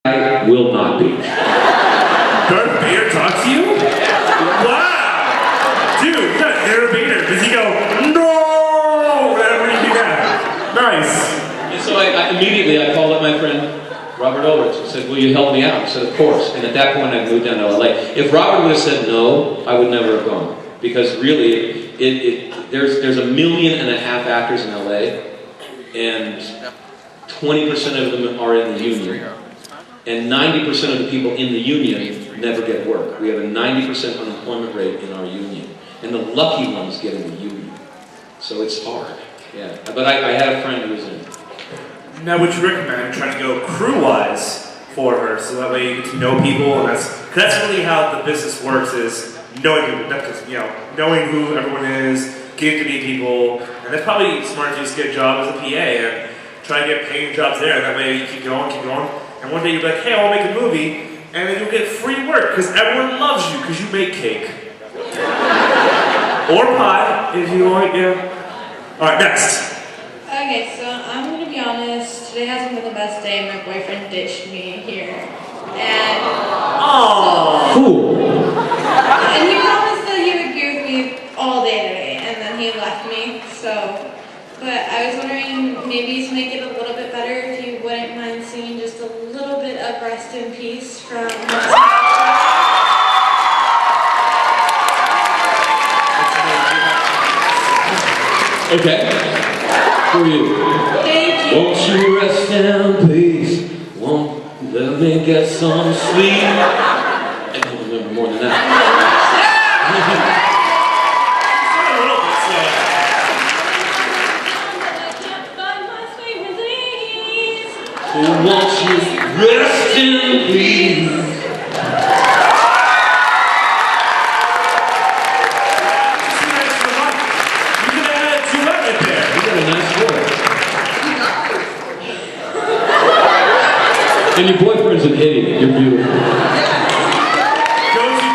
I will not be. Darth Vader talk to you? Wow! Dude, you got Darth Vader. Does he go, no? Whatever you do that. Nice. And so I immediately called up my friend Robert Ulrich and said, will you help me out? I said, of course. And at that point I moved down to LA. If Robert would have said no, I would never have gone. Because really, there's 1.5 million actors in LA, and 20% of them are in the union. And 90% of the people in the union never get work. We have a 90% unemployment rate in our union. And the lucky ones get in the union. So it's hard. Yeah. But I had a friend who was in. Now, would you recommend trying to go crew-wise for her, so that way you get to know people, and that's really how the business works, is knowing people, knowing who everyone is, getting to meet people, and that's probably smart to just get a job as a PA and try and get paying jobs there. That way you keep going, and one day you'll be like, hey, I want to make a movie, and then you'll get free work because everyone loves you because you make cake. Or pie, if you want, yeah. All right, next. Okay, so I'm gonna be honest. Today hasn't been the best day. My boyfriend ditched me here, and Cool. and he promised that he would be with me all day today, and then he left me. So, but I was wondering maybe to make it a little bit better, if you wouldn't mind singing just a little bit of "Rest in Peace" from. Okay. For you. Thank you. Won't you rest in peace? Won't you let me get some sleep? I don't remember more than that. So won't you rest in peace? And your boyfriend's an idiot. You're beautiful. Go to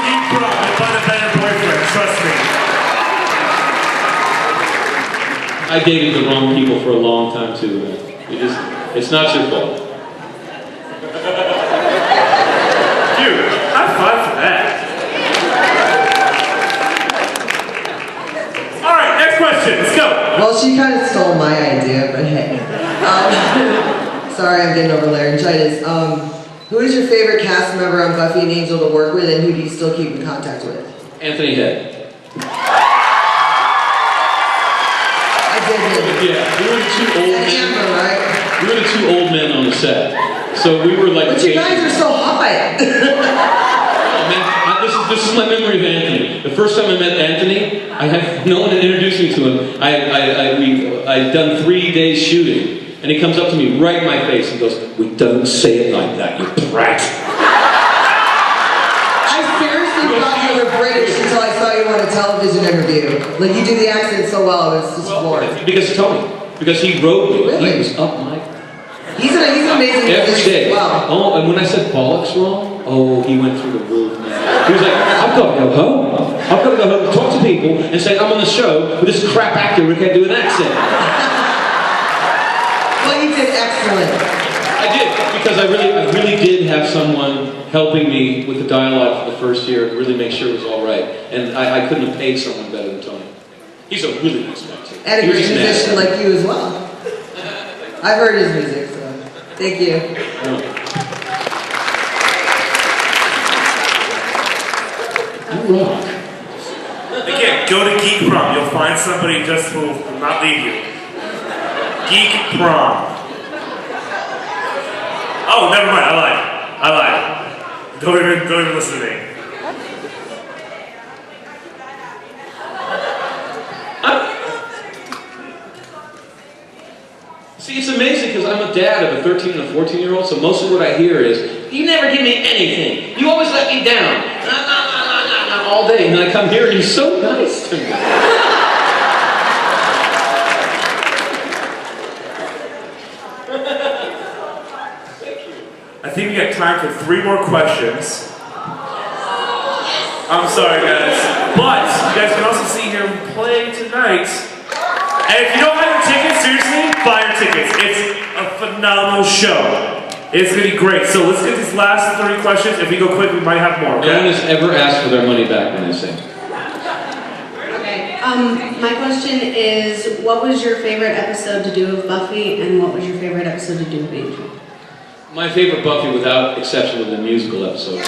Deep Prom and find a better boyfriend, trust me. I dated the wrong people for a long time too, man. It's not your fault. Dude, high five for that. Alright, next question, let's go. Well, she kind of stole my idea, but hey. Sorry, I'm getting over laryngitis. Who is your favorite cast member on Buffy and Angel to work with, and who do you still keep in contact with? Anthony Head. I did. Yeah, we were the two old men. Amber, right? We were the two old men on the set. So we were like. But you guys are so hot. Oh, man, this is my memory of Anthony. The first time I met Anthony, I had no one to introduce me to him. I'd done 3 days shooting. And he comes up to me right in my face and goes, we don't say it like that, you brat. I seriously thought you were British until I saw you on a television interview. Like, you do the accent so well, it was just boring. Because he told me. Because he wrote me. Really? He was up my... He's an amazing every day. Wow. Oh, and when I said bollocks wrong, oh, he went through the roof, man. He was like, I've got to go home. I've got to go home and talk to people and say, I'm on the show with this crap actor who can't do an accent. Well, you did excellent. I did, because I really did have someone helping me with the dialogue for the first year to really make sure it was all right. And I couldn't have paid someone better than Tony. He's a really nice guy, too. And a great musician like you as well. I've heard his music, so thank you. You rock. Again, go to Geek Prom. You'll find somebody just who will not leave you. Geek Prom. Oh, never mind. I lied. Don't even listen to me. See, it's amazing because I'm a dad of a 13 and a 14-year-old, so most of what I hear is, you never give me anything. You always let me down. All day. And then I come here and you're so nice to me. I think we got time for 3 more questions. I'm sorry, guys. But you guys can also see him play tonight. And if you don't have your tickets, seriously, buy your tickets. It's a phenomenal show. It's going to be great. So let's get these last 3 questions. If we go quick, we might have more, okay? No one has ever asked for their money back when they sing. Okay. My question is, what was your favorite episode to do of Buffy, and what was your favorite episode to do of Angel? My favorite Buffy, without exception, was the musical episode.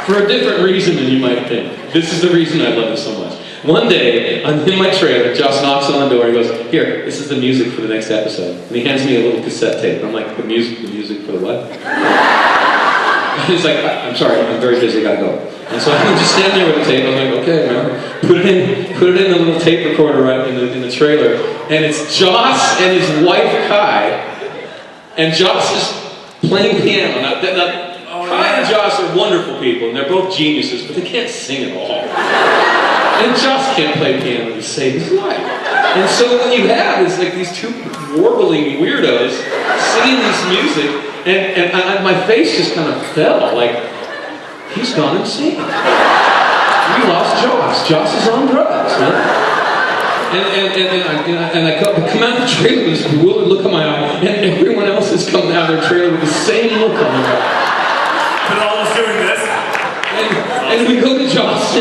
For a different reason than you might think. This is the reason I love it so much. One day, I'm in my trailer, Joss knocks on the door, and he goes, "Here, this is the music for the next episode." And he hands me a little cassette tape. I'm like, the music for the what? And he's like, "I'm sorry, I'm very busy, gotta go." And so I'm just standing there with the tape, I'm like, okay, man. Put it in the little tape recorder right in the trailer, and it's Joss and his wife, Kai, and Joss is playing piano. Now, Kai and Joss are wonderful people, and they're both geniuses, but they can't sing at all. And Joss can't play piano to save his life. And so what you have is like these 2 warbling weirdos singing this music, and my face just kind of fell, like, he's gone insane. We lost Joss. Joss is on drugs, man. And I come out of the trailer with this bewildered look on my eye, and everyone else has come out of their trailer with the same look on their eye. But all of us doing this. And we go to Joss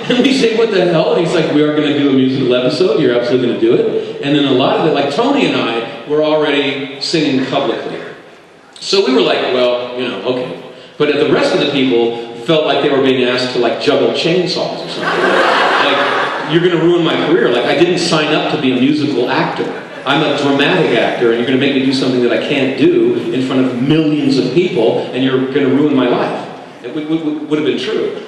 and we say, "What the hell?" And he's like, "We are going to do a musical episode. You're absolutely going to do it." And then a lot of it, like Tony and I, were already singing publicly. So we were like, well, you know, okay. But the rest of the people felt like they were being asked to like juggle chainsaws or something. Like, you're going to ruin my career. Like, I didn't sign up to be a musical actor. I'm a dramatic actor, and you're going to make me do something that I can't do in front of millions of people, and you're going to ruin my life. It would have been true.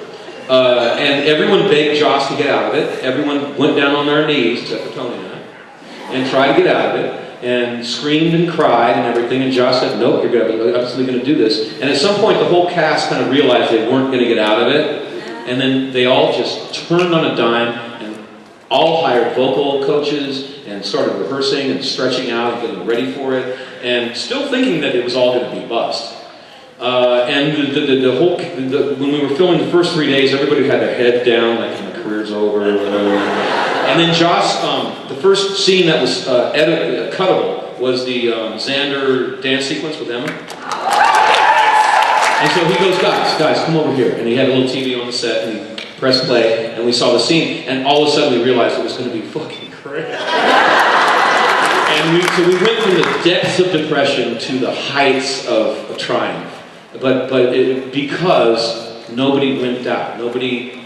And everyone begged Joss to get out of it. Everyone went down on their knees, except for Tony and I, and tried to get out of it, and screamed and cried and everything, and Joss said, "Nope, you're absolutely going to do this." And at some point, the whole cast kind of realized they weren't going to get out of it, and then they all just turned on a dime, and all hired vocal coaches, and started rehearsing and stretching out and getting ready for it, and still thinking that it was all going to be bust. And when we were filming the first 3 days, everybody had their head down, like my career's over. And then Joss, the first scene that was cuttable was the Xander dance sequence with Emma. And so he goes, guys, come over here. And he had a little TV on the set, and he pressed play, and we saw the scene, and all of a sudden we realized it was going to be fucking great. And so we went from the depths of depression to the heights of triumph. But because nobody wimped out.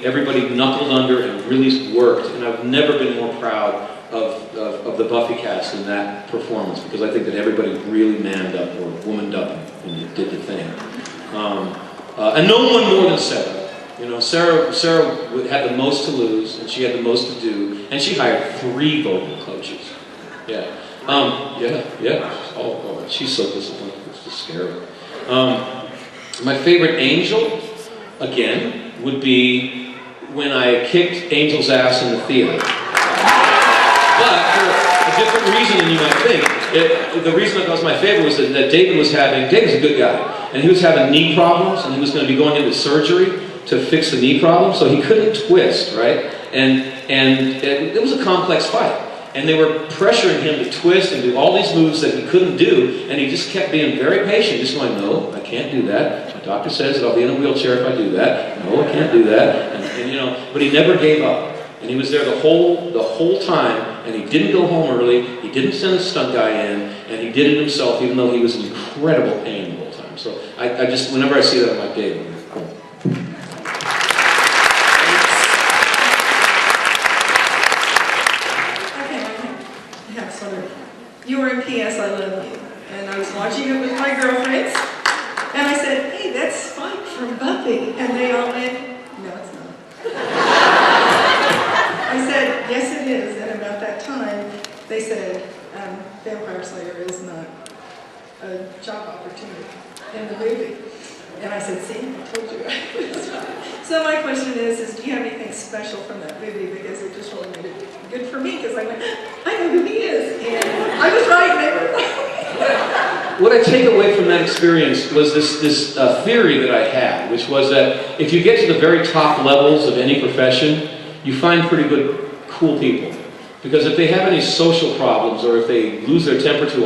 Everybody knuckled under and really worked. And I've never been more proud of the Buffy cast in that performance, because I think that everybody really manned up or womaned up and did the thing. And no one more than Sarah. You know, Sarah had the most to lose, and she had the most to do, and she hired 3 vocal coaches. Yeah. Oh, she's so disciplined. It's just scary. My favorite Angel, again, would be when I kicked Angel's ass in the theater. But for a different reason than you might think. The reason that was my favorite was that David's a good guy, and he was having knee problems, and he was going to be going into surgery to fix the knee problem, so he couldn't twist, right? And it was a complex fight. And they were pressuring him to twist and do all these moves that he couldn't do, and he just kept being very patient, just going, "No, I can't do that. My doctor says that I'll be in a wheelchair if I do that. No, I can't do that." And you know, but he never gave up, and he was there the whole time, and he didn't go home early. He didn't send a stunt guy in, and he did it himself, even though he was in incredible pain the whole time. So I just, whenever I see that, I'm like, David, cool. You were in P.S. I Love You, and I was watching it with my girlfriends, and I said, "Hey, that's Spike from Buffy," and they all went, "No, it's not." I said, "Yes, it is," and about that time, they said, Vampire Slayer is not a job opportunity in the movie. And I said, "See, I told you I was right." So my question is do you have anything special from that movie? Because it just really made it good for me, because I went, I know who he is, and I was right, they were right. What I take away from that experience was this theory that I had, which was that if you get to the very top levels of any profession, you find pretty good, cool people. Because if they have any social problems or if they lose their temper too